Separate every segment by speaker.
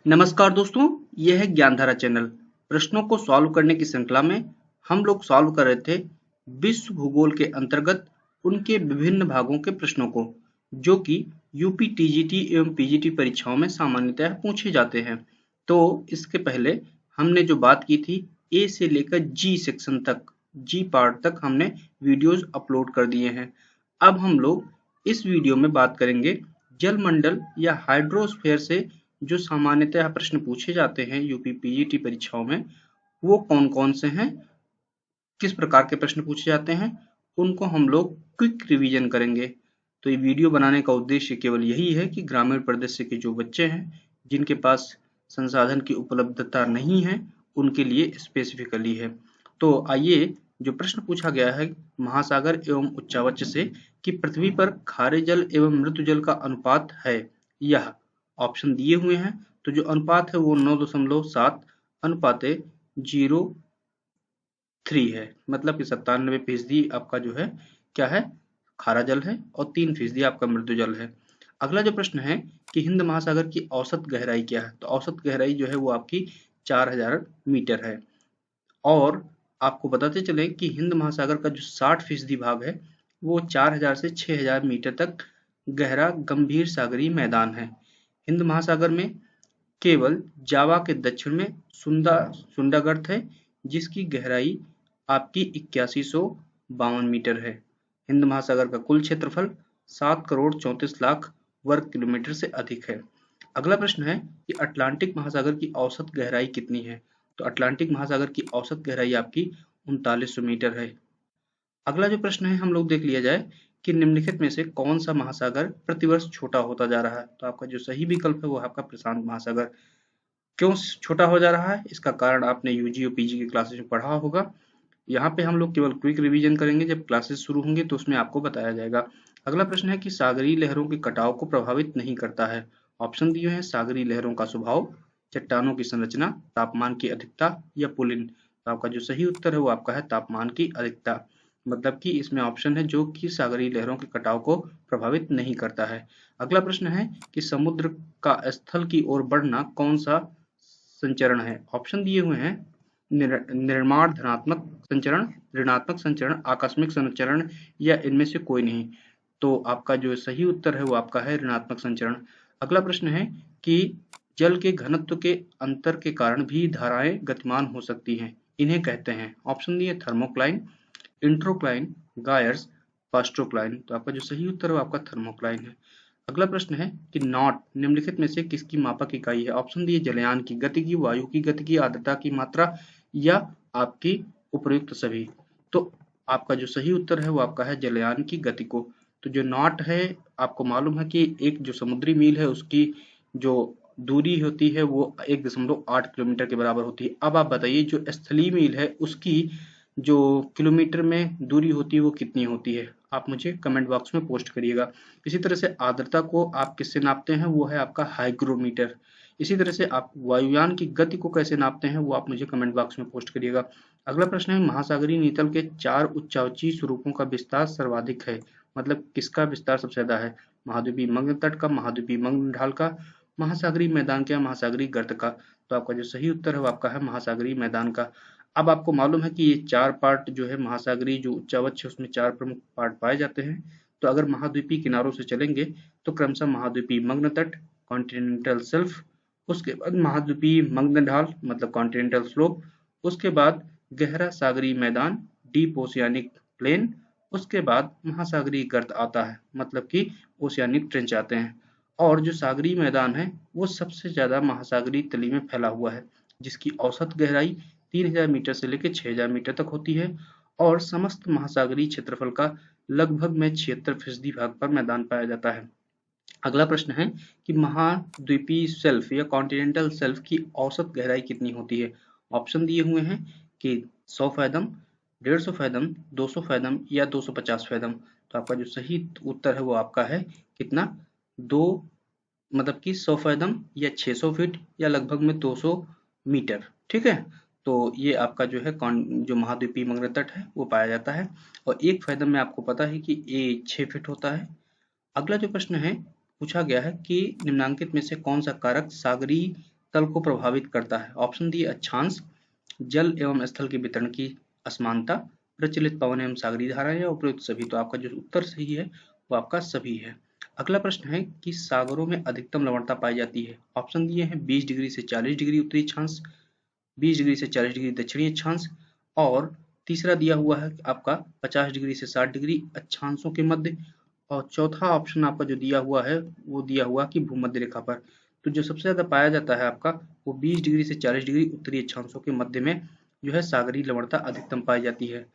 Speaker 1: नमस्कार दोस्तों, यह है ज्ञानधारा चैनल। प्रश्नों को सॉल्व करने की श्रृंखला में हम लोग सॉल्व कर रहे थे विश्व भूगोल के अंतर्गत उनके विभिन्न भागों के प्रश्नों को, जो कि यूपी टीजीटी एवं पीजीटी परीक्षाओं में सामान्यतः पूछे जाते हैं। तो इसके पहले हमने जो बात की थी, ए से लेकर जी सेक्शन तक, जी पार्ट तक हमने वीडियोस अपलोड कर दिए हैं। अब हम लोग इस वीडियो में बात करेंगे जलमंडल या हाइड्रोस्फीयर से जो सामान्यतः प्रश्न पूछे जाते हैं यूपी पीजीटी परीक्षाओं में, वो कौन कौन से हैं, किस प्रकार के प्रश्न पूछे जाते हैं, उनको हम लोग क्विक रिवीजन करेंगे। तो ये वीडियो बनाने का उद्देश्य केवल यही है कि ग्रामीण प्रदेश के जो बच्चे हैं जिनके पास संसाधन की उपलब्धता नहीं है, उनके लिए स्पेसिफिकली है। तो आइए, जो प्रश्न पूछा गया है महासागर एवं उच्चावच से कि पृथ्वी पर खारे जल एवं मृदु जल का अनुपात है, यह ऑप्शन दिए हुए हैं। तो जो अनुपात है वो 9.7 अनुपाते 0.3 है, मतलब कि 97% आपका जो है क्या है, खारा जल है और 3% आपका मृदु जल है। अगला जो प्रश्न है कि हिंद महासागर की औसत गहराई क्या है, तो औसत गहराई जो है वो आपकी 4000 मीटर है। और आपको बताते चले कि हिंद महासागर का जो 60% भाग है वो 4000 से 6000 मीटर तक गहरा गंभीर सागरीय मैदान है। हिंद महासागर में केवल जावा के दक्षिण में सुंडागर्त है, जिसकी गहराई आपकी 8152 मीटर है। हिंद महासागर का कुल क्षेत्रफल 7,34,00,000 वर्ग किलोमीटर से अधिक है। अगला प्रश्न है कि अटलांटिक महासागर की औसत गहराई कितनी है, तो अटलांटिक महासागर की औसत गहराई आपकी 3900 मीटर है। अगला जो प्रश्न है हम लोग देख लिया जाए कि निम्नलिखित में से कौन सा महासागर प्रतिवर्ष छोटा होता जा रहा है, तो आपका जो सही विकल्प है वो आपका प्रशांत महासागर। क्यों छोटा हो जा रहा है, इसका कारण आपने यूजी और पीजी की क्लासेस में पढ़ा होगा। यहाँ पे हम लोग केवल क्विक रिवीजन करेंगे, जब क्लासेस शुरू होंगे तो उसमें आपको बताया जाएगा। अगला प्रश्न है कि सागरीय लहरों के कटाव को प्रभावित नहीं करता है। ऑप्शन दिए हैं सागरीय लहरों का स्वभाव, चट्टानों की संरचना, तापमान की अधिकता या पुलिन। तो आपका जो सही उत्तर है वो आपका है तापमान की अधिकता, मतलब कि इसमें ऑप्शन है जो कि सागरीय लहरों के कटाव को प्रभावित नहीं करता है। अगला प्रश्न है कि समुद्र का स्थल की ओर बढ़ना कौन सा संचरण है। ऑप्शन दिए हुए हैं निर्माण धनात्मक संचरण, ऋणात्मक संचरण, आकस्मिक संचरण या इनमें से कोई नहीं। तो आपका जो सही उत्तर है वो आपका है ऋणात्मक संचरण। अगला प्रश्न है कि जल के घनत्व के अंतर के कारण भी धाराएं गतिमान हो सकती हैं, इन्हें कहते हैं। ऑप्शन दिए थर्मोक्लाइन, इंट्रोक्लाइन, गायर्स, पास्ट्रोक्लाइन। तो आपका जो सही उत्तर है वो आपका थर्मोक्लाइन है। अगला प्रश्न है कि नॉट निम्नलिखित में से किसकी मापक इकाई है। ऑप्शन दिए जलयान की गति की, वायु की गति की, आर्द्रता की मात्रा या आपकी उपयुक्त सभी। तो आपका जो सही उत्तर है वो आपका है जलयान की गति को। तो जो नॉट है, आपको मालूम है कि एक जो समुद्री मील है उसकी जो दूरी होती है वो 1.8 किलोमीटर के बराबर होती है। अब आप बताइए जो स्थलीय मील है उसकी जो किलोमीटर में दूरी होती है वो कितनी होती है, आप मुझे कमेंट बॉक्स में पोस्ट करिएगा। इसी तरह से आर्द्रता को आप किससे नापते हैं, वो है आपका हाइग्रोमीटर। इसी तरह से आप वायुयान की गति को कैसे नापते हैं वो आप मुझे कमेंट बॉक्स में पोस्ट करिएगा। अगला प्रश्न है महासागरीय नीतल के 4 उच्चावचीय स्वरूपों का विस्तार सर्वाधिक है, मतलब किसका विस्तार सबसे ज्यादा है। महाद्वीपीय मग्न तट का, महाद्वीपीय मग्न ढाल का, महासागरीय मैदान का, महासागरीय गर्त का। तो आपका जो सही उत्तर है वो आपका है महासागरीय मैदान का। अब आपको मालूम है कि ये 4 पार्ट जो है महासागरीय जो उच्चावच है उसमें 4 प्रमुख पार्ट पाए जाते हैं। तो अगर महाद्वीपीय किनारों से चलेंगे तो क्रमशः महाद्वीपीय मग्न तट, कॉन्टिनेंटल शेल्फ, उसके बाद महाद्वीपीय मग्न ढाल मतलब कॉन्टिनेंटल स्लोप, उसके बाद गहरा सागरीय मैदान, डीप ओशियानिक प्लेन, उसके बाद महासागरीय गर्त आता है, मतलब कि ओशियानिक ट्रेंच आते हैं। और जो सागरीय मैदान है वो सबसे ज्यादा महासागरीय तली में फैला हुआ है, जिसकी औसत गहराई 3000 मीटर से लेकर 6000 मीटर तक होती है और समस्त महासागरीय क्षेत्रफल का लगभग में 76% भाग पर मैदान पाया जाता है। अगला प्रश्न है कि महाद्वीपीय शेल्फ या कॉन्टिनेंटल शेल्फ की औसत गहराई कितनी होती है। ऑप्शन दिए हुए हैं कि 100 फैदम, 150 फैदम, 200 फैदम या 250 फैदम। तो आपका जो सही उत्तर है वो आपका है कितना, दो, मतलब कि 100 फैदम या 600 फीट या लगभग में 200 मीटर। ठीक है, तो ये आपका जो है जो महाद्वीपीय मग्न तट है वो पाया जाता है और 1 फैदम में आपको पता है कि ये 6 फीट होता है। अगला जो प्रश्न है पूछा गया है कि निम्नांकित में से कौन सा कारक सागरीय तल को प्रभावित करता है? ऑप्शन डी अक्षांश, जल एवं स्थल के वितरण की असमानता, प्रचलित पवन एवं सागरीय धाराएं या उपरोक्त सभी। तो आपका जो उत्तर सही है वो आपका सभी है। अगला प्रश्न है कि सागरों में अधिकतम लवणता पाई जाती है। ऑप्शन दिए हैं 20 डिग्री से 40 डिग्री उत्तरी अक्षांश, 20 डिग्री से 40 डिग्री दक्षिणी अक्षांश, और तीसरा दिया हुआ है आपका 50 डिग्री से 60 डिग्री अक्षांशों के मध्य, और चौथा ऑप्शन आपका जो दिया हुआ है वो दिया हुआ कि भूमध्य रेखा पर। तो जो सबसे ज्यादा पाया जाता है आपका वो 20 डिग्री से 40 डिग्री उत्तरी अक्षांशों के मध्य में जो है सागरीय लवणता अधिकतम पाई जाती है,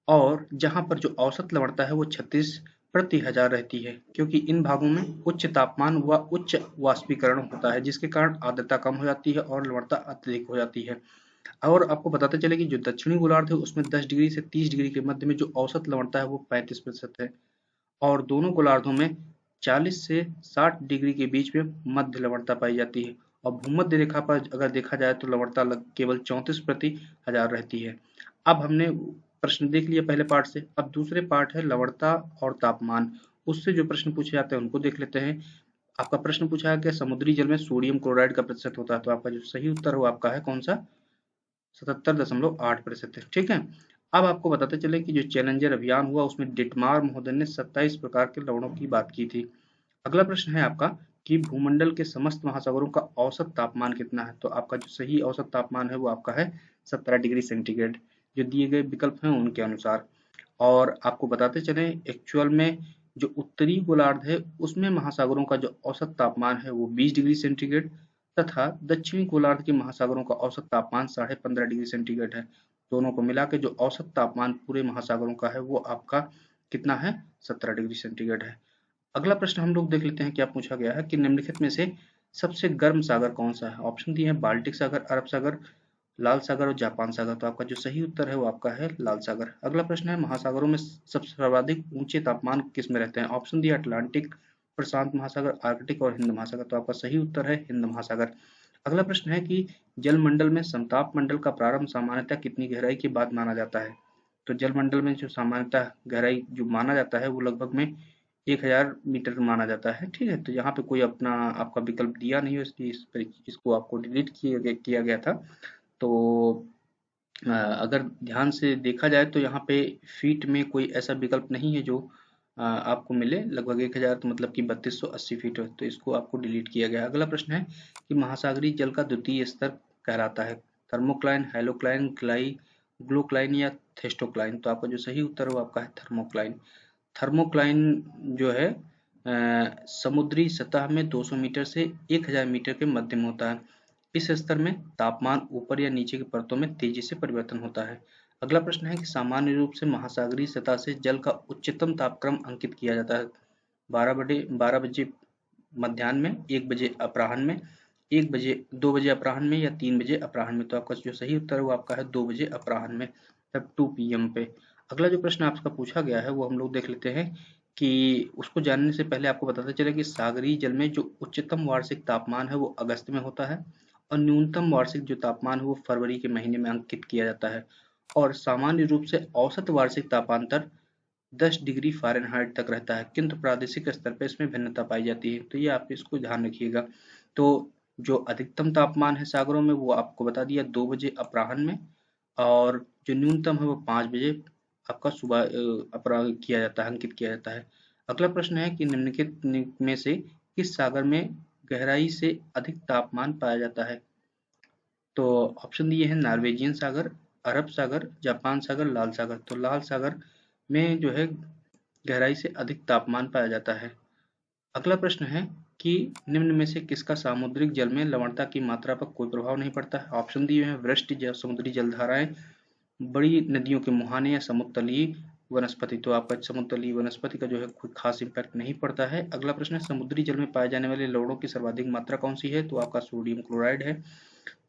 Speaker 1: और जहां पर जो औसत लवणता है वो 36 प्रति हजार रहती है, क्योंकि इन भागों में उच्च तापमान व उच्च वाष्पीकरण होता है, जिसके कारण आर्द्रता कम हो जाती है और लवणता अत्यधिक हो जाती है। और आपको बताते चले कि जो दक्षिणी गोलार्ध है उसमें 10 डिग्री से 30 डिग्री के मध्य में जो औसत लवणता है वो 35% है, और दोनों गोलार्धों में 40 से 60 डिग्री के बीच में मध्य लवणता पाई जाती है, और भूमध्य रेखा पर अगर देखा जाए तो लवणता केवल 34 प्रति हजार रहती है। अब हमने प्रश्न देख लिया पहले पार्ट से, अब दूसरे पार्ट है लवणता और तापमान, उससे जो प्रश्न पूछे जाते हैं उनको देख लेते हैं। आपका प्रश्न पूछा है कि समुद्री जल में सोडियम क्लोराइड का प्रतिशत होता है, तो आपका जो सही उत्तर हो आपका है कौन सा? 77.8% है। ठीक है। अब आपको बताते चले कि जो चैलेंजर अभियान हुआ उसमें डिटमार महोदय ने 27 प्रकार के लवणों की बात की थी। अगला प्रश्न है आपका कि भूमंडल के समस्त महासागरों का औसत तापमान कितना है? तो आपका जो सही औसत तापमान है वो आपका है 17 डिग्री सेंटीग्रेड, जो दिए गए विकल्प हैं उनके अनुसार। और आपको बताते चले एक्चुअल में जो उत्तरी गोलार्ध है उसमें महासागरों का जो औसत तापमान है वो 20 डिग्री सेंटीग्रेड, तथा दक्षिणी गोलार्ध के महासागरों का औसत तापमान 15.5 डिग्री सेंटीग्रेड है। दोनों को मिला के जो औसत तापमान पूरे महासागरों का है वो आपका कितना है? 17 डिग्री सेंटीग्रेड है। अगला प्रश्न हम लोग देख लेते हैं, क्या पूछा गया है कि निम्नलिखित में से सबसे गर्म सागर कौन सा है? ऑप्शन दिए हैं बाल्टिक सागर, अरब सागर, लाल सागर और जापान सागर। तो आपका जो सही उत्तर है वो आपका है लाल सागर। अगला प्रश्न है महासागरों में सबसे सर्वाधिक ऊंचे तापमान किस में रहते हैं? ऑप्शन दिया अटलांटिक, प्रशांत महासागर, आर्कटिक और हिंद महासागर। तो आपका सही उत्तर है हिंद महासागर। अगला प्रश्न है कि जलमंडल में समताप मंडल का प्रारंभ सामान्यतः कितनी गहराई के बाद माना जाता है? तो जलमंडल में जो सामान्यतः गहराई जो माना जाता है वो लगभग में 1000 मीटर माना जाता है। ठीक है, तो यहाँ पे कोई अपना आपका विकल्प दिया नहीं है, इसलिए इसको आपको डिलीट किया गया था। तो अगर ध्यान से देखा जाए तो यहाँ पे फीट में कोई ऐसा विकल्प नहीं है जो आपको मिले। लगभग 1000 तो मतलब कि 3280 फीट है, तो इसको आपको डिलीट किया गया। अगला प्रश्न है कि महासागरीय जल का द्वितीय स्तर कहलाता है थर्मोक्लाइन, हाइलोक्लाइन, ग्लोक्लाइन या थेस्टोक्लाइन। तो आपका जो सही उत्तर हो आपका है थर्मोक्लाइन। थर्मोक्लाइन जो है समुद्री सतह में 200 मीटर से 1000 मीटर के मध्य में होता है। इस स्तर में तापमान ऊपर या नीचे की परतों में तेजी से परिवर्तन होता है। अगला प्रश्न है कि सामान्य रूप से महासागरीय सतह से जल का उच्चतम तापक्रम अंकित किया जाता है 12 बजे मध्याह्न में, 1 बजे अपराह्न में, 1 बजे 2 बजे अपराह्न में या 3 बजे अपराह्न में। तो आपका जो सही उत्तर है वो आपका है 2 बजे अपराह्न में, तब 2 PM पे। अगला जो प्रश्न आपका पूछा गया है वो हम लोग देख लेते हैं कि उसको जानने से पहले आपको बताते चले कि सागरीय जल में जो उच्चतम वार्षिक तापमान है वो अगस्त में होता है, और न्यूनतम वार्षिक जो तापमान है वो फरवरी के महीने में अंकित किया जाता है, और सामान्य रूप से औसत वार्षिक तापांतर 10 डिग्री फ़ारेनहाइट तक रहता है, किंतु प्रादेशिक स्तर पर इसमें भिन्नता पाई जाती है। तो ये आप इसको ध्यान रखिएगा। तो जो अधिकतम तापमान है सागरों में वो आपको बता दिया 2 बजे अपराह्न में, और जो न्यूनतम है वो 5 बजे आपका सुबह अपराह्न किया जाता है, अंकित किया जाता है। अगला प्रश्न है कि निम्नलिखित में से किस सागर में गहराई से अधिक तापमान पाया जाता है? तो ऑप्शन दिए हैं नॉर्वेजियन सागर, अरब सागर, जापान सागर, लाल सागर। तो लाल सागर में जो है गहराई से अधिक तापमान पाया जाता है। अगला प्रश्न है कि निम्न में से किसका सामुद्रिक जल में लवणता की मात्रा पर कोई प्रभाव नहीं पड़ता है? ऑप्शन दिए हैं वृष्टि जल, समुद्री जलधाराएं, बड़ी नदियों के मुहाने या समुद्र तलीय वनस्पति। तो आपका समुद्र तलीय वनस्पति का जो है कोई खास इम्पैक्ट नहीं पड़ता है। अगला प्रश्न है समुद्री जल में पाए जाने वाले लवणों की सर्वाधिक मात्रा कौन सी है? तो आपका सोडियम क्लोराइड है।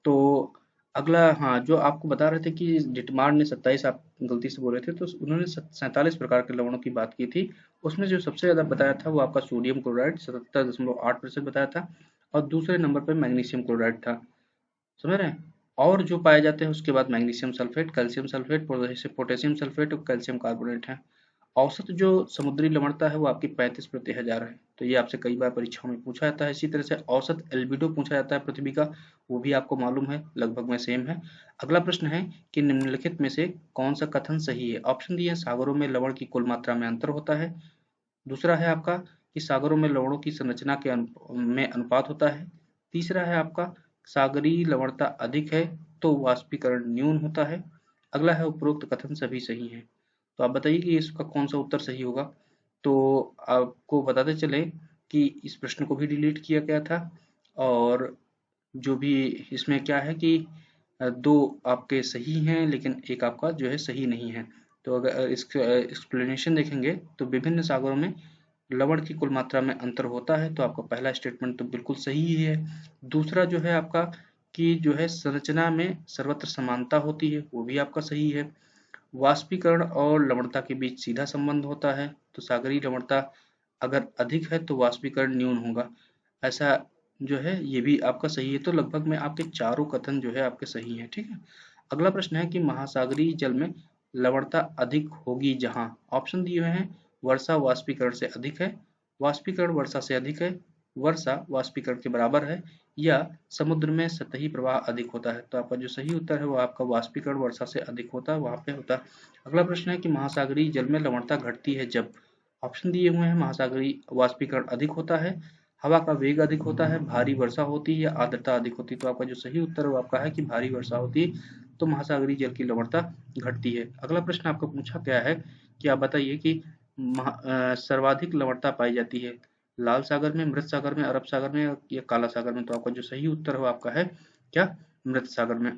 Speaker 1: तो अगला, हाँ, जो आपको बता रहे थे कि डिटमार ने 27, आप गलती से बोल रहे थे, तो उन्होंने 47 प्रकार के लवणों की बात की थी। उसमें जो सबसे ज्यादा बताया था वो आपका सोडियम क्लोराइड 77.8% बताया था, और दूसरे नंबर पर मैग्नीशियम क्लोराइड था। समझ रहे हैं? और जो पाए जाते हैं उसके बाद magnesium sulphate, calcium sulphate, potassium sulphate और कैल्शियम कार्बोनेट है। औसत जो समुद्री लवणता है वो आपकी 35/1000 है, तो ये आपसे कई बार परीक्षाओं में पूछा जाता है। इसी तरह से औसत एल्बिडो पूछा जाता है पृथ्वी का, वो भी आपको मालूम है, लगभग में सेम है। अगला प्रश्न है कि निम्नलिखित में से कौन सा कथन सही है। ऑप्शन दिए हैं, सागरों में लवण की कुल मात्रा में अंतर होता है। दूसरा है आपका कि सागरों में लवणों की संरचना के में अनुपात होता है। तीसरा है आपका सागरीय लवणता अधिक है तो वाष्पीकरण न्यून होता है। अगला है उपरोक्त कथन सभी सही हैं। तो आप बताइए कि इसका कौन सा उत्तर सही होगा। तो आपको बताते चले कि इस प्रश्न को भी डिलीट किया गया था, और जो भी इसमें क्या है कि दो आपके सही हैं लेकिन एक आपका जो है सही नहीं है। तो अगर इसका एक्सप्लेनेशन देखेंगे तो विभिन्न सागरों में लवण की कुल मात्रा में अंतर होता है, तो आपका पहला स्टेटमेंट तो बिल्कुल सही ही है। दूसरा जो है आपका कि जो है संरचना में सर्वत्र समानता होती है, वो भी आपका सही है। वाष्पीकरण और लवणता के बीच सीधा संबंध होता है, तो सागरीय लवणता अगर अधिक है तो वाष्पीकरण न्यून होगा, ऐसा जो है ये भी आपका सही है। तो लगभग में आपके चारों कथन जो है आपके सही हैं। ठीक है। अगला प्रश्न है कि महासागरीय जल में लवणता अधिक होगी जहां। ऑप्शन दिए हुए हैं, वर्षा वाष्पीकरण से अधिक है, वाष्पीकरण वर्षा से अधिक है, वर्षा वाष्पीकरण के बराबर है, या समुद्र में सतही प्रवाह अधिक होता है। तो आपका जो सही उत्तर है वो आपका वाष्पीकरण वर्षा से अधिक होता है, वहां पे होता है। अगला प्रश्न है कि महासागरीय जल में लवणता घटती है जब। ऑप्शन दिए हुए हैं, महासागरीय वाष्पीकरण अधिक होता है, हवा का वेग अधिक होता है, भारी वर्षा होती है या आर्द्रता अधिक होती है। तो आपका जो सही उत्तर है वो आपका है कि भारी वर्षा होती है, तो महासागरीय जल की लवणता घटती है। अगला प्रश्न आपका पूछा गया है कि आप बताइए कि सर्वाधिक लवणता पाई जाती है लाल सागर में, मृत सागर में, अरब सागर में या काला सागर में। तो आपका जो सही उत्तर है वो आपका है क्या, मृत सागर में।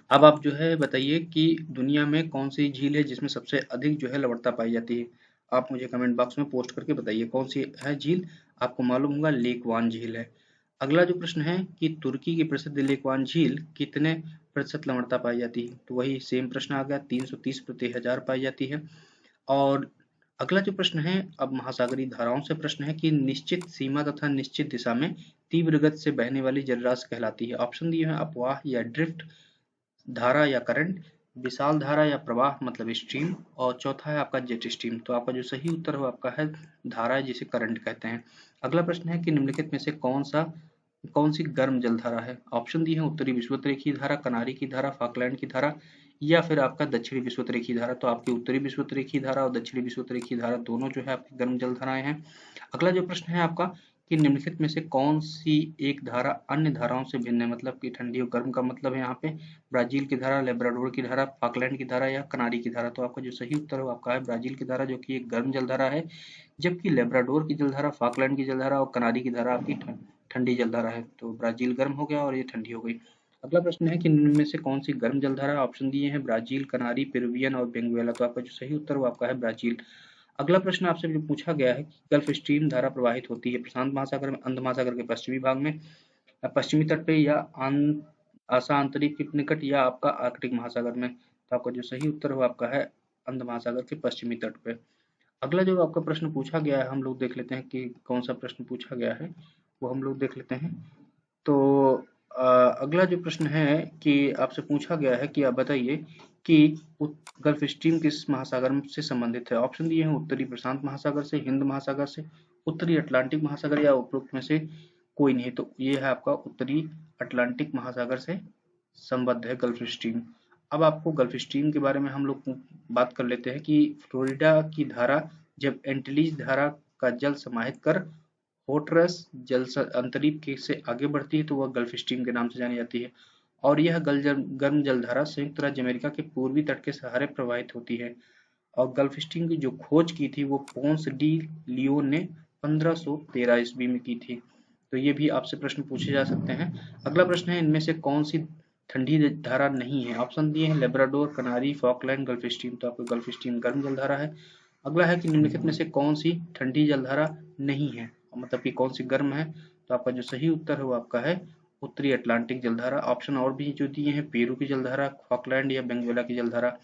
Speaker 1: अब आप जो है बताइए कि दुनिया में कौन सी झील है जिसमें सबसे अधिक जो है लवणता पाई जाती है। आप मुझे कमेंट बॉक्स में पोस्ट करके बताइए कौन सी है झील। आपको मालूम होगा लेक वान झील है। अगला जो प्रश्न है कि तुर्की की प्रसिद्ध लेक वान झील कितने प्रतिशत लवणता पाई जाती है। तो वही सेम प्रश्न आ गया, 330/1000 पाई जाती है। और अगला जो प्रश्न है, अब महासागरीय धाराओं से प्रश्न है कि निश्चित सीमा तथा निश्चित दिशा में तीव्र गति से बहने वाली जलराशि कहलाती है। ऑप्शन दिए हैं, अपवाह या ड्रिफ्ट, धारा या करंट, विशाल धारा या प्रवाह मतलब स्ट्रीम, और चौथा है आपका जेट स्ट्रीम। तो आपका जो सही उत्तर है वो आपका है धारा, जिसे करंट कहते हैं। अगला प्रश्न है कि निम्नलिखित में से कौन सी गर्म जलधारा है। ऑप्शन दिए हैं, उत्तरी विषुवत रेखीय धारा, कनारी की धारा, फाकलैंड की धारा, या फिर आपका दक्षिणी विषुवत रेखीय धारा। तो आपकी उत्तरी विषुवत रेखीय धारा और दक्षिणी विषुवत रेखीय धारा दोनों जो है आपकी गर्म जलधाराएं हैं। अगला जो प्रश्न है आपका कि निम्नलिखित में से कौन सी एक धारा अन्य धाराओं से भिन्न है, मतलब कि ठंडी और गर्म का मतलब है यहाँ पे ब्राजील की धारा, लेब्राडोर की धारा, फाकलैंड की धारा या कनारी की धारा। तो आपका जो सही उत्तर है वो आपका है ब्राजील की धारा, जो कि एक गर्म जलधारा है, जबकि लेब्राडोर की जलधारा, फाकलैंड की जलधारा और कनारी की धारा आपकी ठंडी जलधारा है। तो ब्राजील गर्म हो गया और ये ठंडी हो गई। अगला प्रश्न है कि इनमें से कौन सी गर्म जलधारा। ऑप्शन दिए हैं, ब्राजील, कनारी, पेरुवियन और वेनेजुएला। तो आपका जो सही उत्तर वो आपका है ब्राजील। अगला प्रश्न आपसे जो पूछा गया है कि गल्फ स्ट्रीम धारा प्रवाहित होती है प्रशांत महासागर में, अंध महासागर के पश्चिमी भाग में, पश्चिमी तट पे, या आशा आंतरिक के निकट, या आपका आर्कटिक महासागर में। तो आपका जो सही उत्तर है वो आपका है अंध महासागर के पश्चिमी तट पे। अगला जो आपका प्रश्न पूछा गया है हम लोग देख लेते हैं कि कौन सा प्रश्न पूछा गया है, वो हम लोग देख लेते हैं। तो अगला जो प्रश्न है कि आपसे पूछा गया है कि आप बताइए कि गल्फ स्ट्रीम किस महासागर से संबंधित है। ऑप्शन दिए हैं, उत्तरी प्रशांत महासागर से, हिंद महासागर से, उत्तरी अटलांटिक महासागर, या उपरोक्त में से कोई नहीं। तो ये है आपका उत्तरी अटलांटिक महासागर से संबद्ध है गल्फ स्ट्रीम। अब आपको गल्फ स्ट्रीम के बारे में हम लोग बात कर लेते हैं कि फ्लोरिडा की धारा जब एंटिलीज धारा का जल समाहित कर होटरस जल अंतरीप के से आगे बढ़ती है तो वह गल्फ स्ट्रीम के नाम से जानी जाती है। और यह गर्म जलधारा संयुक्त राज्य अमेरिका के पूर्वी तट के सहारे प्रवाहित होती है। और गल्फ स्ट्रीम की जो खोज की थी वो पोंस डी लियोन ने 1513 ईस्वी में की थी। तो ये भी आपसे प्रश्न पूछे जा सकते हैं। अगला प्रश्न है, इनमें से कौन सी ठंडी धारा नहीं है। ऑप्शन दिए हैं, लेब्राडोर, कनारी, फॉकलैंड, गल्फ स्ट्रीम। तो आपको गल्फ स्ट्रीम गर्म जलधारा है। अगला है कि निम्नलिखित में से कौन सी ठंडी जलधारा नहीं है, मतलब कि कौन सी गर्म है। तो आपका जो सही उत्तर है वो आपका है उत्तरी अटलांटिक जलधारा। ऑप्शन और भी जो दिए हैं, पेरू की जलधारा, फॉकलैंड या वेनेजुएला की जलधारा।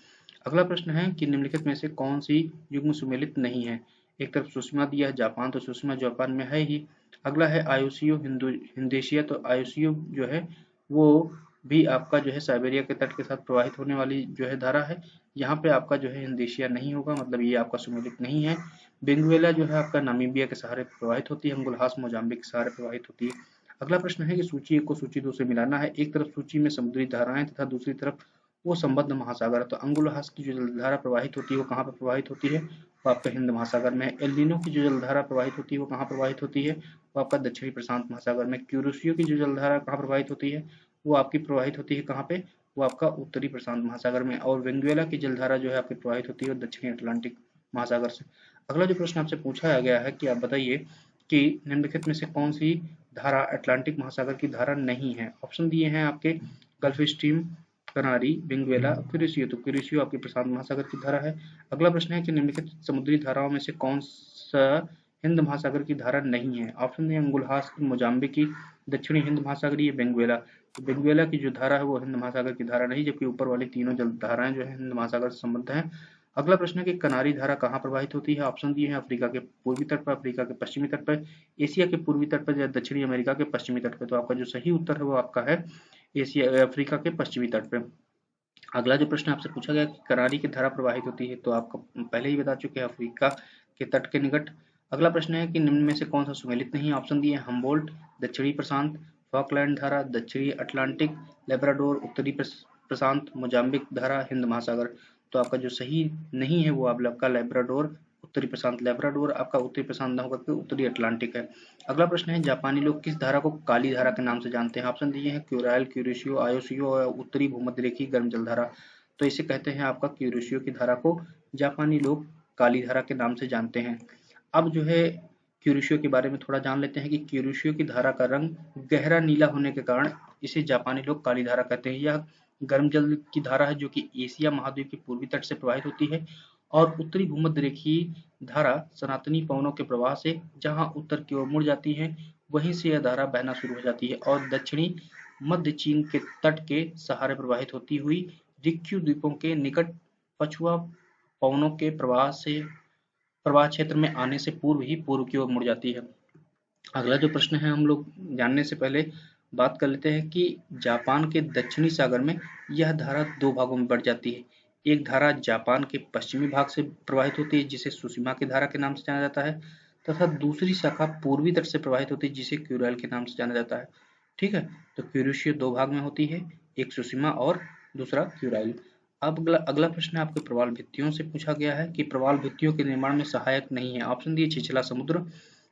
Speaker 1: अगला प्रश्न है कि निम्नलिखित में से कौन सी युग्म सुमेलित नहीं है। एक तरफ सुषमा दिया है जापान, तो सुषमा जापान में है ही। अगला है आयुसियो हिंदुनेशिया, तो आयुसियो जो है वो भी आपका जो है साइबेरिया के तट के साथ प्रवाहित होने वाली जो है धारा है। यहाँ पे आपका जो है हिंद एशिया नहीं होगा, मतलब ये आपका सुमेलित नहीं है। बेंगुएला जो है आपका नामीबिया के सहारे प्रवाहित होती है, अंगुलहास मोजाम्बिक के सहारे प्रवाहित होती है। अगला प्रश्न है कि सूची 1 को सूची 2 से मिलाना है। एक तरफ सूची में समुद्री धाराएं तथा दूसरी तरफ वो संबद्ध महासागर है। तो अंगुलहास की जो जलधारा प्रवाहित होती है वो कहाँ पर प्रवाहित होती है? वो आपका हिंद महासागर में है। एल नीनो की जो जलधारा प्रवाहित होती है वो कहाँ प्रवाहित होती है? वो आपका दक्षिणी प्रशांत महासागर में। क्यूरोसियो की जो जलधारा कहाँ प्रवाहित होती है? वो आपकी प्रवाहित होती है कहाँ पे? वो आपका उत्तरी प्रशांत महासागर में। और वेनेजुएला की जलधारा जो है आपकी प्रवाहित होती है दक्षिणी अटलांटिक महासागर से। अगला जो प्रश्न आपसे पूछा गया है कि आप बताइए कि निम्नलिखित में से कौन सी धारा अटलांटिक महासागर की धारा नहीं है। ऑप्शन दिए हैं आपके गल्फ स्ट्रीम, कनारी, वेनेजुएला, क्यूरेसियो। तो क्यूरेसियो आपकी प्रशांत महासागर की धारा है। अगला प्रश्न है कि निम्नलिखित समुद्री धाराओं में से कौन सा हिंद महासागर की धारा नहीं है। ऑप्शन दिए अंगुलहास की, मोजाम्बिक की, दक्षिणी हिंद महासागरीय, वेनेजुएला। तो वेनेजुएला की जो धारा है वो हिंद महासागर की धारा नहीं, जबकि ऊपर वाली तीनों जल धाराएं जो है हिंद महासागर से संबद्ध हैं। अगला प्रश्न है कि कनारी धारा कहाँ प्रवाहित होती है। ऑप्शन दिए हैं अफ्रीका के पूर्वी तट पर, अफ्रीका के पश्चिमी तट पर, एशिया के पूर्वी तट पर या दक्षिणी अमेरिका के पश्चिमी तट पर। तो आपका जो सही उत्तर है वो आपका है एशिया, अफ्रीका के पश्चिमी तट पर। अगला जो प्रश्न आपसे पूछा गया कि करारी की धारा प्रवाहित होती है, तो आपको पहले ही बता चुके हैं अफ्रीका के तट के निकट। अगला प्रश्न है कि निम्न में से कौन सा सुमेलित नहीं। ऑप्शन दिए हम्बोल्ट, दक्षिणी प्रशांत, फॉकलैंड धारा, दक्षिणी अटलांटिक, लेब्राडोर, उत्तरी प्रशांत, मोजाम्बिक धारा, हिंद महासागर। तो आपका जो सही नहीं है वो आपका लेब्राडोर, उत्तरी प्रशांत। लेब्राडोर आपका उत्तरी प्रशांत न होकर के उत्तरी अटलांटिक है। अगला प्रश्न है जापानी लोग किस धारा को काली धारा के नाम से जानते हैं। ऑप्शन दिए हैं क्यूराइल, क्यूरेशियो, आयोसियो और उत्तरी भूमध्य रेखीय गर्म जल धारा। तो इसे कहते हैं आपका क्यूरेशियो की धारा को जापानी लोग काली धारा के नाम से जानते हैं। अब जो है क्यूरेशियो के बारे में थोड़ा जान लेते हैं कि क्यूरेशियो की धारा का रंग गहरा नीला होने के कारण इसे जापानी लोग काली धारा कहते हैं। यह गर्म जल की धारा है जो कि एशिया महाद्वीप के पूर्वी तट से प्रवाहित होती है और उत्तरी भूमध्य रेखीय धारा सनातनी पवनों के प्रवाह से जहां उत्तर की ओर मुड़ जाती है वहीं से यह धारा बहना शुरू हो जाती है और दक्षिणी मध्य चीन के तट के सहारे प्रवाहित होती हुई रिक्यू द्वीपों के निकट पछुआ पवनों के प्रवाह क्षेत्र में आने से पूर्व ही पूर्व की ओर मुड़ जाती है। अगला जो प्रश्न है हम लोग जानने से पहले बात कर लेते हैं कि जापान के दक्षिणी सागर में यह धारा दो भागों में बढ़ जाती है। एक धारा जापान के पश्चिमी भाग से प्रवाहित होती है जिसे सुशिमा की धारा के नाम से जाना जाता है तथा दूसरी शाखा पूर्वी तट से प्रवाहित होती है जिसे क्यूराइल के नाम से जाना जाता है। ठीक है, तो क्यूरेशियो दो भाग में होती है, एक सुशिमा और दूसरा क्यूराइल। अब अगला प्रश्न आपके प्रवाल भित्तियों से पूछा गया है कि प्रवाल भित्तियों के निर्माण में सहायक नहीं है। ऑप्शन दिए छिछला समुद्र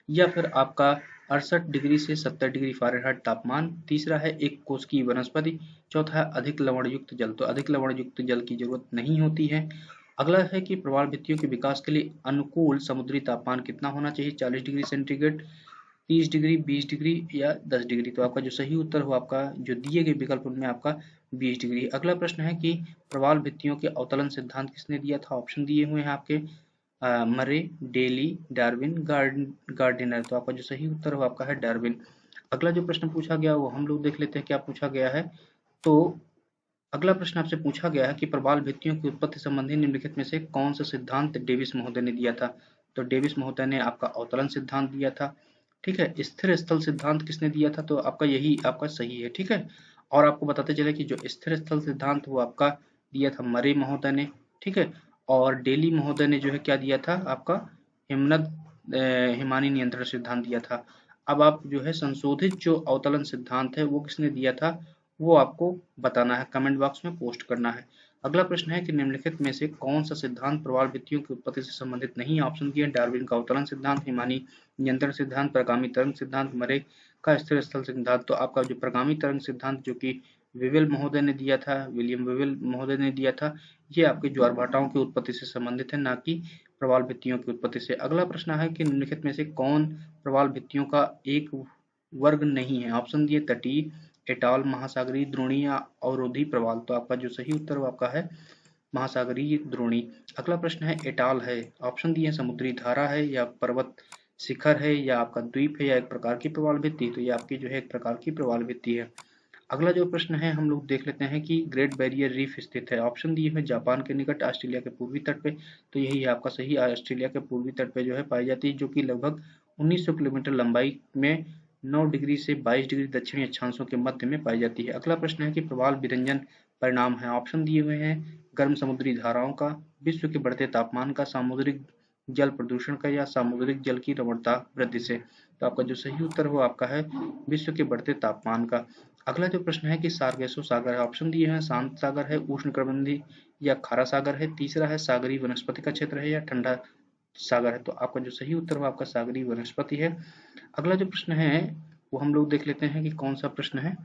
Speaker 1: या फिर आपका 68 डिग्री से 70 डिग्री फ़ारेनहाइट तापमान, तीसरा है एक कोष की वनस्पति, चौथा है अधिक लवण युक्त जल। तो अधिक लवण युक्त जल की जरूरत नहीं होती है। अगला है कि प्रवाल भित्तियों के विकास के लिए अनुकूल समुद्री तापमान कितना होना चाहिए। 40 डिग्री सेंटीग्रेड, 30 डिग्री, 20 डिग्री या 10 डिग्री। तो आपका जो सही उत्तर हो आपका जो दिए गए विकल्प उनमें आपका 20 डिग्री। अगला प्रश्न है कि प्रवाल भित्तियों के अवतलन सिद्धांत किसने दिया था। ऑप्शन दिए हुए हैं आपके मरे, डेली, डार्विन, गार्डिनर। तो आपका जो सही उत्तर हो आपका है डार्विन। अगला जो प्रश्न पूछा गया वो हम लोग देख लेते हैं क्या पूछा गया है। तो अगला प्रश्न आपसे पूछा गया है कि प्रवाल भित्तियों की उत्पत्ति संबंधी निम्नलिखित में से कौन सा सिद्धांत डेविस महोदय ने दिया था। तो डेविस महोदय ने आपका अवतलन सिद्धांत दिया था। ठीक है, स्थिर स्थल सिद्धांत किसने दिया था। तो आपका यही आपका सही है। ठीक है, और आपको बताते चले कि जो स्थिर स्थल सिद्धांत वो आपका दिया था मरे महोदय ने। ठीक है, और डेली महोदय ने जो है क्या दिया था आपका हिमनद हिमानी नियंत्रण सिद्धांत दिया था। अब आप जो है संशोधित जो अवतलन सिद्धांत है वो किसने दिया था वो आपको बताना है, कमेंट बॉक्स में पोस्ट करना है। अगला प्रश्न है कि निम्नलिखित में से कौन सा सिद्धांत प्रवाल भित्तियों की उत्पत्ति से संबंधित नहीं है। ऑप्शन दिए डार्विन का अवतरण सिद्धांत, हिमानी नियंत्रण सिद्धांत, प्रगामी तरंग सिद्धांत, मरे का स्थिर स्थल सिद्धांत। तो आपका जो प्रगामी तरंग सिद्धांत जो कि विवेल महोदय ने दिया था, विलियम विवेल महोदय ने दिया था, ये आपके ज्वार भाटाओं की उत्पत्ति से संबंधित है, ना कि प्रवाल भित्तियों की उत्पत्ति से। अगला प्रश्न है कि निम्नलिखित में से कौन प्रवाल भित्तियों का एक वर्ग नहीं है। ऑप्शन दिए तटीय, एटाल, महासागरीय, द्रोणी या अवरोधी प्रवाल। तो आपका जो सही उत्तर आपका है महासागरीय द्रोणी। अगला प्रश्न है एटाल है, ऑप्शन दिए समुद्री धारा है या पर्वत शिखर है या आपका द्वीप है या एक प्रकार की प्रवाल भित्ति। तो ये आपकी जो है एक प्रकार की प्रवाल भित्ति है। अगला जो प्रश्न है हम लोग देख लेते हैं कि ग्रेट बैरियर रीफ स्थित है। ऑप्शन दिए हैं जापान के निकट, ऑस्ट्रेलिया के पूर्वी तट पे। तो यही है आपका सही, ऑस्ट्रेलिया के पूर्वी तट पे जो है पाई जाती है, जो कि लगभग 1900 किलोमीटर लंबाई में 9 डिग्री से 22 डिग्री दक्षिणी अक्षांशों के मध्य में पाई जाती है। अगला प्रश्न है कि प्रवाल विरंजन परिणाम है। ऑप्शन दिए हुए हैं गर्म समुद्री धाराओं का, विश्व के बढ़ते तापमान का, सामुद्रिक जल प्रदूषण का, या सामुद्रिक जल की लवणता वृद्धि से। तो आपका जो सही उत्तर वो आपका है विश्व के बढ़ते तापमान का। अगला जो प्रश्न है कि सार्गेसो सागर है। ऑप्शन दिए हैं शांत सागर है, उष्णकटिबंधीय या खारा सागर है, तीसरा है सागरीय वनस्पति का क्षेत्र है, या ठंडा सागर है। तो आपका जो सही उत्तर वो आपका सागरीय वनस्पति है। अगला जो प्रश्न है वो हम लोग देख लेते हैं कि कौन सा प्रश्न है।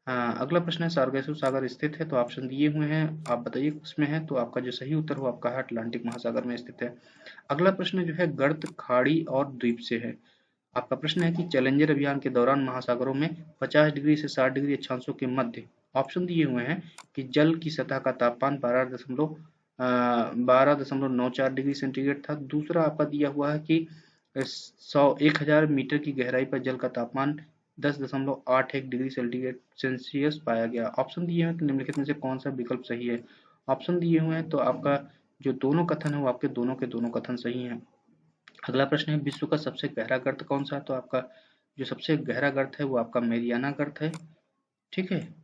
Speaker 1: अगला प्रश्न है सार्गेसो सागर स्थित है, तो ऑप्शन दिए हुए हैं, आप बताइए किसमें है। तो आपका जो सही उत्तर वो आपका है अटलांटिक महासागर में स्थित है। अगला प्रश्न जो है गर्त, खाड़ी और द्वीप से है। आपका प्रश्न है कि चैलेंजर अभियान के दौरान महासागरों में 50 डिग्री से 60 डिग्री अक्षांशों के मध्य ऑप्शन दिए हुए हैं कि जल की सतह का तापमान 12.94 डिग्री सेंटीग्रेड था। दूसरा आपका दिया हुआ है कि 1000 मीटर की गहराई पर जल का तापमान 10.81 डिग्री सेल्सियस पाया गया। ऑप्शन दिए हैं कि निम्नलिखित में से कौन सा विकल्प सही है। ऑप्शन दिए हुए हैं तो आपका जो दोनों कथन है वो आपके दोनों के दोनों कथन सही हैं। अगला प्रश्न है विश्व का सबसे गहरा गर्त कौन सा है। तो आपका जो सबसे गहरा गर्त है वो आपका मेरियाना गर्त है। ठीक है।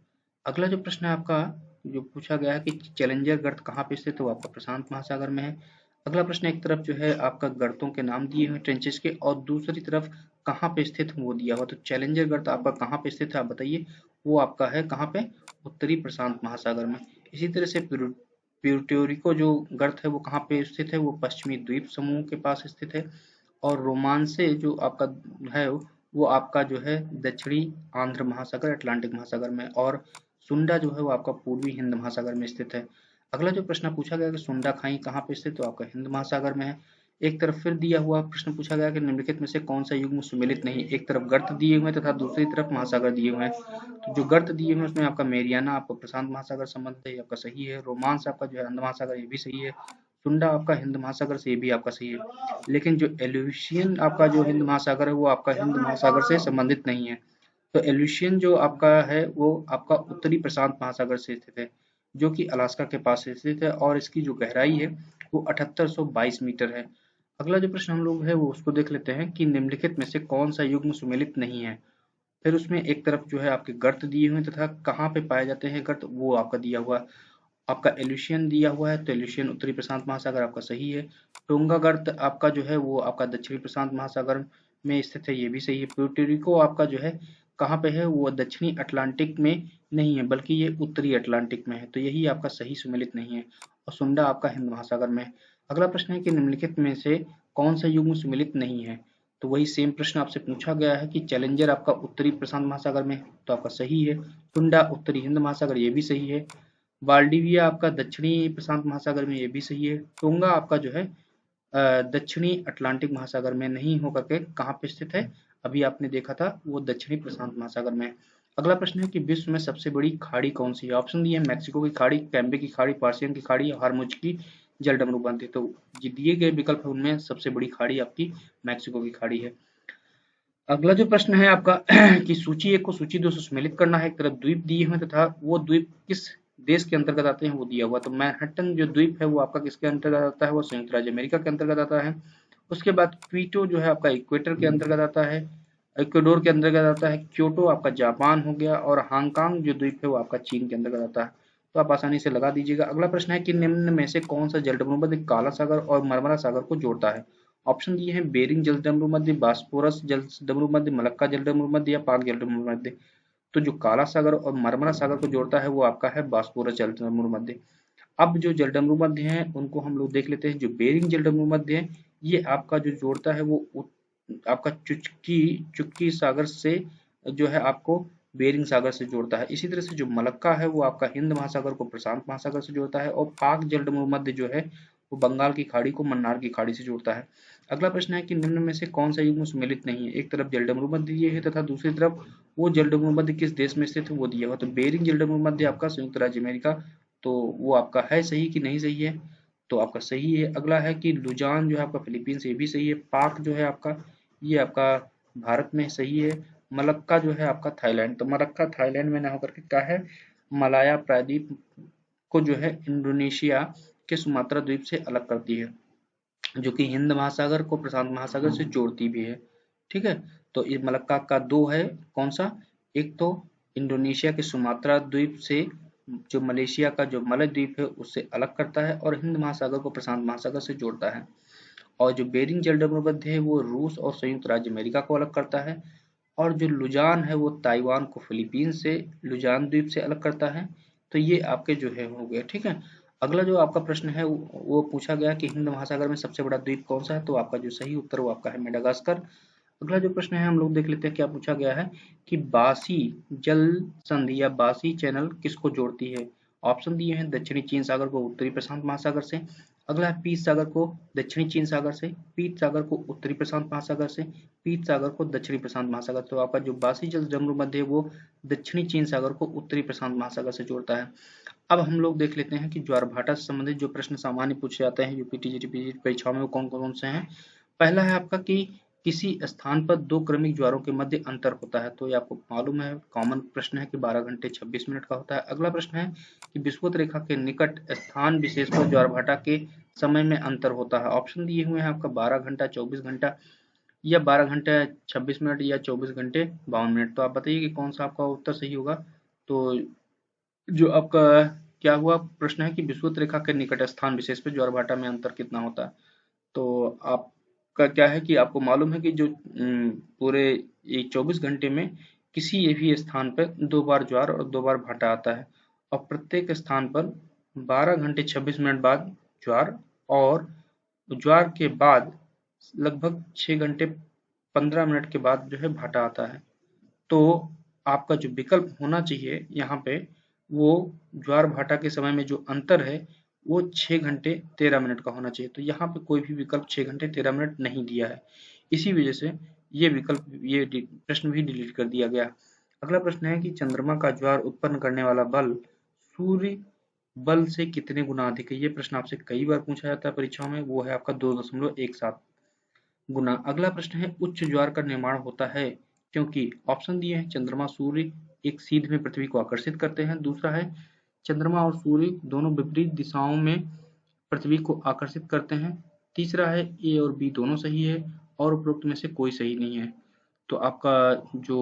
Speaker 1: अगला जो प्रश्न है आपका जो पूछा गया है कि चैलेंजर गर्त कहाँ पे स्थित है, वो आपका प्रशांत महासागर में है। अगला प्रश्न एक तरफ जो है आपका गर्तों के नाम दिए हुए ट्रेंचेस के, और दूसरी तरफ कहाँ पे स्थित वो दिया हुआ। तो चैलेंजर गर्त आपका कहाँ पे स्थित है आप बताइए। वो आपका है कहाँ पे, उत्तरी प्रशांत महासागर में। इसी तरह से प्यूर्टोरिको जो गर्त है वो कहाँ पे स्थित है, वो पश्चिमी द्वीप समूह के पास स्थित है। और रोमांसे जो आपका है वो आपका जो है दक्षिणी आंध्र महासागर अटलांटिक महासागर में, और सुंडा जो है वो आपका पूर्वी हिंद महासागर में स्थित है। अगला जो प्रश्न पूछा गया कि सुंडा खाई कहाँ पे स्थित, तो आपका हिंद महासागर में है। एक तरफ फिर दिया हुआ प्रश्न पूछा गया कि निम्नलिखित में से कौन सा युग्म सुमेलित नहीं। एक तरफ गर्त दिए हुए तथा दूसरी तरफ महासागर दिए हुए हैं। तो जो गर्त दिए हुए उसमें आपका मेरियाना आपका प्रशांत महासागर संबंध है, ये आपका सही है। रोमांस आपका जो है अंध महासागर, ये भी सही है। सुंडा आपका हिंद महासागर से, ये भी आपका सही है। लेकिन जो एल्यूशियन आपका जो हिंद महासागर है वो आपका हिंद महासागर से संबंधित नहीं है। तो एल्यूशियन जो आपका है वो आपका उत्तरी प्रशांत महासागर से स्थित है, जो कि अलास्का के पास स्थित है, और इसकी जो गहराई है वो 7822 मीटर है। अगला जो प्रश्न हम लोग है वो उसको देख लेते हैं कि निम्नलिखित में से कौन सा युग्म सुमेलित नहीं है। फिर उसमें एक तरफ जो है आपके गर्त दिए हुए तथा कहाँ पे पाए जाते हैं गर्त वो आपका दिया हुआ। आपका एल्यूशियन दिया हुआ है, तो एल्यूशियन उत्तरी प्रशांत महासागर आपका सही है। टोंगा गर्त आपका जो है वो आपका दक्षिणी प्रशांत महासागर में स्थित है, ये भी सही है। प्यूर्टोरिको आपका जो है कहाँ पे है, वो दक्षिणी अटलांटिक में नहीं है बल्कि ये उत्तरी अटलांटिक में है, तो यही आपका सही सुमेलित नहीं है। और सुंडा आपका हिंद महासागर में है। अगला प्रश्न है कि निम्नलिखित में से कौन सा युग्म सुमेलित नहीं है। तो वही सेम प्रश्न आपसे पूछा गया है कि चैलेंजर आपका उत्तरी प्रशांत महासागर में है, तो आपका सही है। टुंडा उत्तरी हिंद महासागर, ये भी सही है। वाल्डिविया आपका दक्षिणी प्रशांत महासागर में, ये भी सही है। टोंगा आपका जो है दक्षिणी अटलांटिक महासागर में नहीं होकर के कहाँ पे स्थित है, अभी आपने देखा था वो दक्षिणी प्रशांत महासागर में। अगला प्रश्न है कि विश्व में सबसे बड़ी खाड़ी कौन सी है। ऑप्शन दिए मैक्सिको की खाड़ी, कैम्बे की खाड़ी, पार्सियन की खाड़ी, हार्मुज की जलडमरू बंद है। तो जो दिए गए विकल्प है उनमें सबसे बड़ी खाड़ी आपकी मैक्सिको की खाड़ी है। अगला जो प्रश्न है आपका कि सूची 1 को सूची 2 से सम्मिलित करना है। एक तरफ द्वीप दिए हुए तथा वो द्वीप किस देश के अंतर्गत आते हैं वो दिया हुआ। तो मैनहट्टन जो द्वीप है वो आपका किसके अंतर्गत आता है, वो संयुक्त राज्य अमेरिका के अंतर्गत आता है। उसके बाद क्वीटो जो है आपका इक्वेटर के अंतर्गत आता है, इक्वेडोर के अंतर्गत आता है। क्योटो आपका जापान हो गया, और हांगकांग जो द्वीप है वो आपका चीन के अंतर्गत आता है। तो आप आसानी से लगा दीजिएगा। अगला प्रश्न है कि निम्न में से कौन सा जलडमरू काला सागर और मरमरा सागर को जोड़ता है। ऑप्शन दिए हैं बेरिंग जलडमरू मध्य, बास्पोरस जलडमरू मध्य, मलक्का जलडमरू मध्य, या पाक जलडमरू मध्य। तो जो काला सागर और मरमरा सागर को जोड़ता है वो आपका है बास्पोरस जलडमरू मध्य। अब जो जलडमरू मध्य हैं उनको हम लोग देख लेते हैं। जो बेरिंग जलडमरू मध्य है ये आपका जो जोड़ता है वो आपका चुटकी सागर से जो है आपको बेरिंग सागर से जोड़ता है। इसी तरह से जो मलक्का है वो आपका हिंद महासागर को प्रशांत महासागर से जोड़ता है, और पाक जलडमरू मध्य जो है वो बंगाल की खाड़ी को मन्नार की खाड़ी से जोड़ता है। अगला प्रश्न है कि निम्न में से कौन सा युग्म सुमेलित नहीं है। एक तरफ जलडमरू मध्य दिए है तथा दूसरी तरफ वो जलडमरू मध्य किस देश में स्थित है वो दिया हुआ। तो बेरिंग जलडमरू मध्य आपका संयुक्त राज्य अमेरिका, तो वो आपका है सही कि नहीं सही है, तो आपका सही है। अगला है कि लुजान जो है आपका फिलीपींस, ये भी सही है। पाक जो है आपका ये आपका भारत में सही है। मलक्का जो है आपका थाईलैंड, तो मलक्का थाईलैंड में ना होकर के क्या है, मलाया प्रायद्वीप को जो है इंडोनेशिया के सुमात्रा द्वीप से अलग करती है, जो कि हिंद महासागर को प्रशांत महासागर से जोड़ती भी है। ठीक है। तो ये मलक्का का 2 है, कौन सा? एक तो इंडोनेशिया के सुमात्रा द्वीप से जो मलेशिया का जो मलय द्वीप है उससे अलग करता है, और हिंद महासागर को प्रशांत महासागर से जोड़ता है। और जो बेरिंग जलमंडल है वो रूस और संयुक्त राज्य अमेरिका को अलग करता है, और जो लुजान है वो ताइवान को फिलीपींस से लुजान द्वीप से अलग करता है। तो ये आपके जो है हो गया, ठीक है। अगला जो आपका प्रश्न है वो पूछा गया कि हिंद महासागर में सबसे बड़ा द्वीप कौन सा है, तो आपका जो सही उत्तर वो आपका है मेडागास्कर। अगला जो प्रश्न है हम लोग देख लेते हैं क्या पूछा गया है कि बासी जल संधि या बासी चैनल किसको जोड़ती है। ऑप्शन दिए हैं दक्षिणी चीन सागर को उत्तरी प्रशांत महासागर से, अगला है पीत सागर को दक्षिणी चीन सागर से, पीत सागर को उत्तरी प्रशांत महासागर से, पीत सागर को दक्षिणी प्रशांत महासागर। तो आपका जो बासी जल जम्र मध्य है वो दक्षिणी चीन सागर को उत्तरी प्रशांत महासागर से जोड़ता है। अब हम लोग देख लेते हैं कि ज्वार भाटा से संबंधित जो प्रश्न सामान्य पूछे जाते हैं यूपी टीजीटी परीक्षाओं में वो कौन कौन से हैं। पहला है आपका कि किसी स्थान पर दो क्रमिक ज्वारों के मध्य अंतर होता है, तो ये आपको मालूम है, कॉमन प्रश्न है कि 12 घंटे 26 मिनट का होता है। अगला प्रश्न है कि विषुवत रेखा के निकट स्थान विशेष पर ज्वारभाटा के समय में अंतर होता है। ऑप्शन दिए हुए हैं आपका 12 घंटा 24 घंटा या 12 घंटे 26 मिनट या 24 घंटे 52 मिनट। तो आप बताइए कि कौन सा आपका उत्तर सही होगा। तो जो आपका क्या हुआ प्रश्न है कि विषुवत रेखा के निकट स्थान विशेष पे ज्वारभाटा में अंतर कितना होता है। तो आपका क्या है कि आपको मालूम है कि जो पूरे 24 घंटे में किसी भी स्थान पर 2 बार ज्वार और 2 बार भाटा आता है, और प्रत्येक स्थान पर 12 घंटे 26 मिनट बाद ज्वार, और ज्वार के बाद लगभग 6 घंटे 15 मिनट के बाद जो है भाटा आता है। तो आपका जो विकल्प होना चाहिए यहाँ पे वो ज्वार भाटा के समय में जो अंतर है वो 6 घंटे 13 मिनट का होना चाहिए। तो यहाँ पे कोई भी विकल्प 6 घंटे 13 मिनट नहीं दिया है, इसी वजह से ये विकल्प ये प्रश्न भी डिलीट कर दिया गया। अगला प्रश्न है कि चंद्रमा का ज्वार उत्पन्न करने वाला बल सूर्य बल से कितने गुना अधिक है। ये प्रश्न आपसे कई बार पूछा जाता है परीक्षाओं में, वो है आपका 2.17 गुना। अगला प्रश्न है उच्च ज्वार का निर्माण होता है क्योंकि ऑप्शन दिए हैं चंद्रमा सूर्य एक सीध में पृथ्वी को आकर्षित करते हैं, दूसरा है चंद्रमा और सूर्य दोनों विपरीत दिशाओं में पृथ्वी को आकर्षित करते हैं, तीसरा है ए और बी दोनों सही है और उपरोक्त में से कोई सही नहीं है। तो आपका जो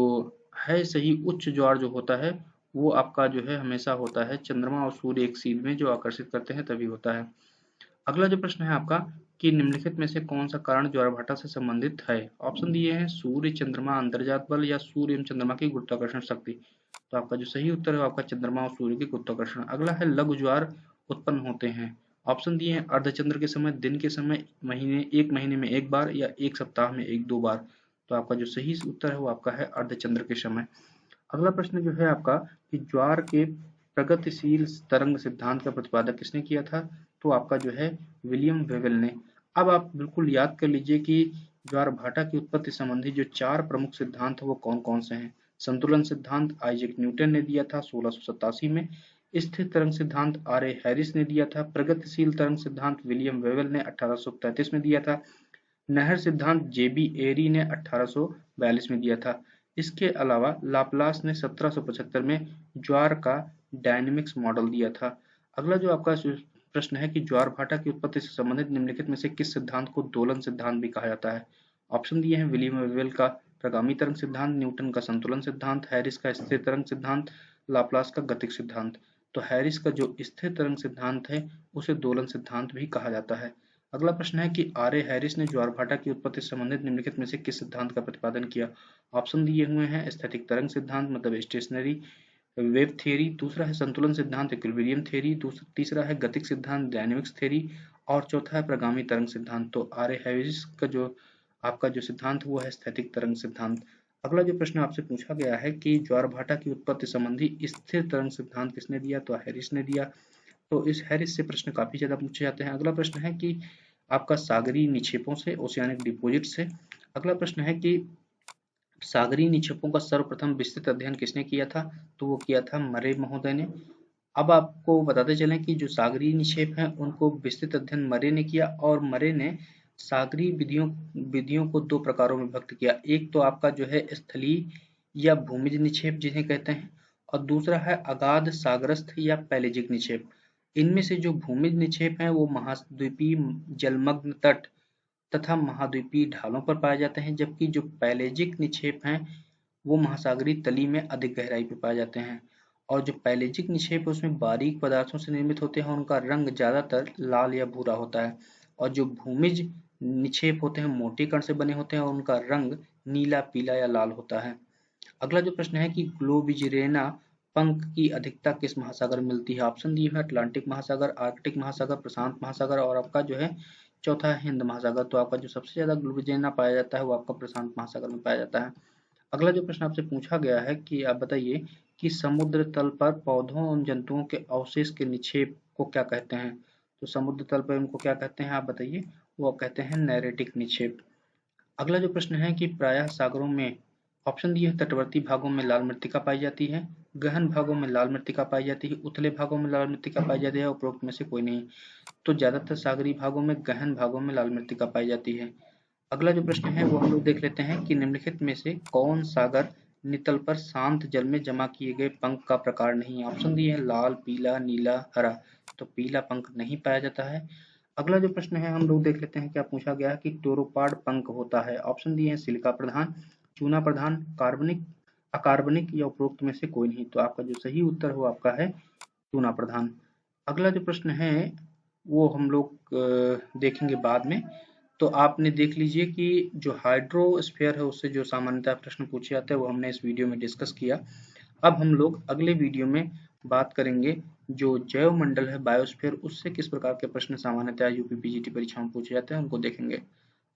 Speaker 1: है सही उच्च ज्वार जो होता है वो आपका जो है हमेशा होता है चंद्रमा और सूर्य एक सीध में जो आकर्षित करते हैं तभी होता है। अगला जो प्रश्न है आपका कि निम्नलिखित में से कौन सा कारण ज्वारभाटा से संबंधित है। ऑप्शन दिए हैं सूर्य चंद्रमा अंतर्जात बल या सूर्य एवं चंद्रमा की गुरुत्वाकर्षण शक्ति। तो आपका जो सही उत्तर है आपका चंद्रमा और सूर्य की गुरुत्वाकर्षण। अगला है लघु ज्वार उत्पन्न होते हैं। ऑप्शन दिए हैं अर्धचंद्र के समय, दिन के समय, एक महीने में एक बार या एक सप्ताह में एक दो बार। तो आपका जो सही उत्तर है वो आपका है अर्धचंद्र के समय। अगला प्रश्न जो है आपका कि ज्वार के प्रगतिशील तरंग सिद्धांत का प्रतिपादक किसने किया था। तो आपका जो है विलियम वेवेल ने। अब आप बिल्कुल याद कर लीजिए कि ज्वारभाटा की उत्पत्ति संबंधी जो 4 प्रमुख सिद्धांत है वो कौन कौन से हैं। संतुलन सिद्धांत आइजैक न्यूटन ने दिया था 1687 में, स्थिर तरंग सिद्धांत आर ए हैरिस ने दिया था, प्रगतिशील तरंग सिद्धांत विलियम वेवेल ने 1833 में दिया था, नहर सिद्धांत जेबी एरी ने 1842 में दिया था। इसके अलावा लाप्लास ने 1775 में ज्वार का डायनेमिक्स मॉडल दिया था। अगला जो आपका प्रश्न है कि ज्वारभाटा की उत्पत्ति से संबंधित निम्नलिखित में से किस सिद्धांत को दोलन सिद्धांत भी कहा जाता है। ऑप्शन दिए हैं विलियम वेवेल का प्रगामी तरंग सिद्धांत, न्यूटन का संतुलन सिद्धांत, हैरिस का स्थिर तरंग सिद्धांत, लाप्लास का गतिक सिद्धांत। तो हैरिस का जो स्थिर तरंग सिद्धांत है उसे दोलन सिद्धांत भी कहा जाता है। अगला प्रश्न है कि आर ए हैरिस ने ज्वारभाटा की उत्पत्ति से संबंधित निम्नलिखित में से किस सिद्धांत का प्रतिपादन किया। ऑप्शन दिए हुए हैं स्थैतिक तरंग सिद्धांत मतलब स्टेशनरी वेव थ्योरी, दूसरा है संतुलन सिद्धांत इक्विलिब्रियम थ्योरी, तीसरा है गतिक सिद्धांत डायनेमिक्स थ्योरी, और चौथा है प्रगामी तरंग सिद्धांत। तो आर ए हैरिस का जो आपका जो सिद्धांत वो है स्थैतिक तरंग सिद्धांत। अगला जो प्रश्न आपसे पूछा गया है कि ज्वारभाटा की उत्पत्ति संबंधी स्थिर तरंग सिद्धांत किसने दिया। तो हैरिस ने दिया। तो इस हैरिस से प्रश्न काफी ज्यादा पूछे जाते हैं। अगला प्रश्न है कि आपका सागरीय निक्षेपों से ओशियानिक डिपोजिट से। अगला प्रश्न है कि सागरीय निक्षेपों का सर्वप्रथम विस्तृत अध्ययन किसने किया था। तो वो किया था मरे महोदय ने। अब आपको बताते चलें कि जो सागरीय निक्षेप हैं उनको विस्तृत अध्ययन मरे ने किया, और मरे ने सागरीय विधियों को 2 प्रकारों में विभक्त किया। एक तो आपका जो है स्थलीय या भूमिज निक्षेप जिन्हें कहते हैं, और दूसरा है अगाध सागरस्थ या पैलेजिक निक्षेप। इनमें से जो भूमिज निक्षेप हैं वो महाद्वीपीय जलमग्न तट तथा महाद्वीपीय ढालों पर पाए जाते हैं, जबकि जो पैलेजिक निक्षेप हैं वो महासागरीय तली में अधिक गहराई पर पाए जाते हैं। और जो पैलेजिक निक्षेप है उसमें बारीक पदार्थों से निर्मित होते हैं, उनका रंग ज्यादातर लाल या भूरा होता है। और जो भूमिज निक्षेप होते हैं मोटे कण से बने होते हैं और उनका रंग नीला, पीला या लाल होता है। अगला जो प्रश्न है कि ग्लोबिजिरेना पंख की अधिकता किस महासागर में मिलती है? ऑप्शन दिए हैं अटलांटिक महासागर, आर्कटिक महासागर, प्रशांत महासागर और आपका जो है चौथा है हिंद महासागर। तो आपका जो सबसे ज्यादा ग्लोबिजिरेना पाया जाता है वो आपका प्रशांत महासागर में पाया जाता है। अगला जो प्रश्न आपसे पूछा गया है कि आप बताइए कि समुद्र तल पर पौधों एवं जंतुओं के अवशेष के निक्षेप को क्या कहते हैं? तो समुद्र तल पर इनको क्या कहते हैं आप बताइए? वो कहते हैं नैरेटिक निक्षेप। अगला जो प्रश्न है कि प्रायः सागरों में ऑप्शन दिए हैं तटवर्ती भागों में लाल मृत्तिका पाई जाती है, गहन भागों में लाल मृत्तिका पाई जाती है, उथले भागों में लाल मृत्तिका पाई जाती है, उपरोक्त में से कोई नहीं। तो ज्यादातर सागरीय भागों में, गहन भागों में लाल मृत्तिका पाई जाती है। अगला जो प्रश्न है वो हम लोग देख लेते हैं कि निम्नलिखित में से कौन सागर नितल पर शांत जल में जमा किए गए पंख का प्रकार नहीं है? ऑप्शन दिए हैं लाल, पीला, नीला, हरा। तो पीला पंख नहीं पाया जाता है। अगला जो प्रश्न है हम लोग देख लेते हैं क्या पूछा गया है कि क्लोरोपाड पंख होता है। ऑप्शन दिए हैं सिलिका प्रधान, चूना प्रधान, कार्बनिक, अकार्बनिक या उपरोक्त में से कोई नहीं। तो आपका जो सही उत्तर हो आपका है चूना प्रधान। अगला जो प्रश्न है वो हम लोग देखेंगे बाद में। तो आपने देख लीजिए कि जो हाइड्रोस्फीयर है उससे जो सामान्यतः प्रश्न पूछे जाते हैं वो हमने इस वीडियो में डिस्कस किया। अब हम लोग अगले वीडियो में बात करेंगे जो जैव मंडल है बायोस्फीयर, उससे किस प्रकार के प्रश्न सामान्यतः यूपी पीजीटी परीक्षाओं में पूछे जाते हैं उनको देखेंगे।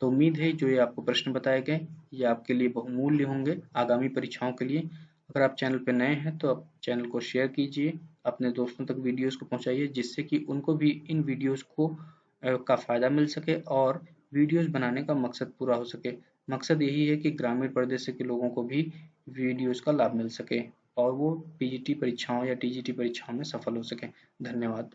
Speaker 1: तो उम्मीद है जो ये आपको प्रश्न बताए गए ये आपके लिए बहुमूल्य होंगे आगामी परीक्षाओं के लिए। अगर आप चैनल पर नए हैं तो आप चैनल को शेयर कीजिए, अपने दोस्तों तक वीडियोस को पहुंचाइए जिससे कि उनको भी इन वीडियोस को का फायदा मिल सके और वीडियोस बनाने का मकसद पूरा हो सके। मकसद यही है कि ग्रामीण प्रदेश के लोगों को भी वीडियोस का लाभ मिल सके और वो पीजीटी परीक्षाओं या टीजीटी परीक्षाओं में सफल हो सके। धन्यवाद।